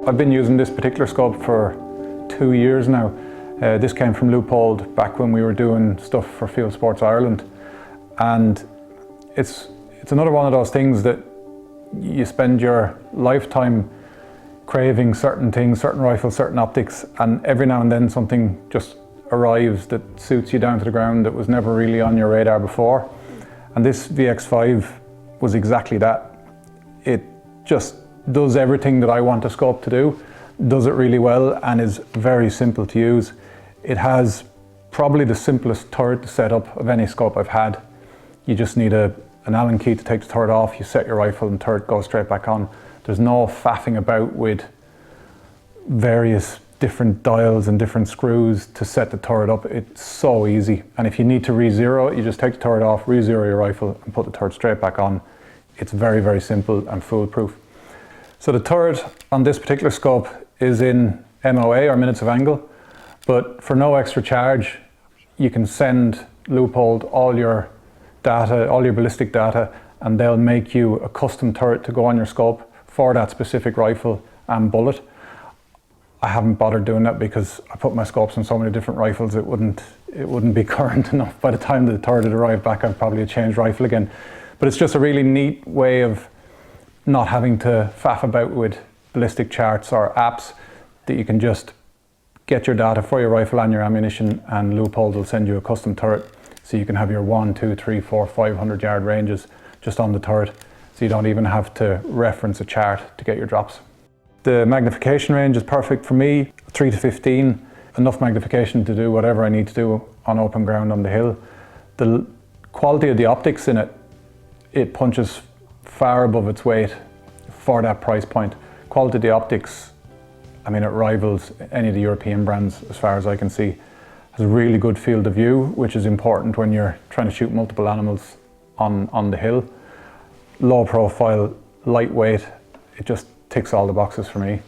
I've been using this particular scope for 2 years now. This came from Leupold back when we were doing stuff for Field Sports Ireland, and it's another one of those things that you spend your lifetime craving certain things, certain rifles, certain optics, and every now and then something just arrives that suits you down to the ground that was never really on your radar before. And this VX5 was exactly that. It just does everything that I want a scope to do, does it really well, and is very simple to use. It has probably the simplest turret to set up of any scope I've had. You just need an Allen key to take the turret off, you set your rifle and the turret goes straight back on. There's no faffing about with various different dials and different screws to set the turret up. It's so easy. And if you need to re-zero it, you just take the turret off, re-zero your rifle and put the turret straight back on. It's very, very simple and foolproof. So the turret on this particular scope is in MOA, or minutes of angle, but for no extra charge, you can send Leupold all your data, all your ballistic data, and they'll make you a custom turret to go on your scope for that specific rifle and bullet. I haven't bothered doing that because I put my scopes on so many different rifles, it wouldn't be current enough. By the time the turret had arrived back, I'd probably have changed rifle again. But it's just a really neat way of not having to faff about with ballistic charts or apps, that you can just get your data for your rifle and your ammunition, and Leupold will send you a custom turret, so you can have your 1, 2, 3, 4, 500 yard ranges just on the turret, so you don't even have to reference a chart to get your drops. The magnification range is perfect for me, 3 to 15, enough magnification to do whatever I need to do on open ground on the hill. The quality of the optics in it, it punches far above its weight for that price point. Quality of the optics, I mean, it rivals any of the European brands as far as I can see. Has a really good field of view, which is important when you're trying to shoot multiple animals on the hill. Low profile, lightweight, it just ticks all the boxes for me.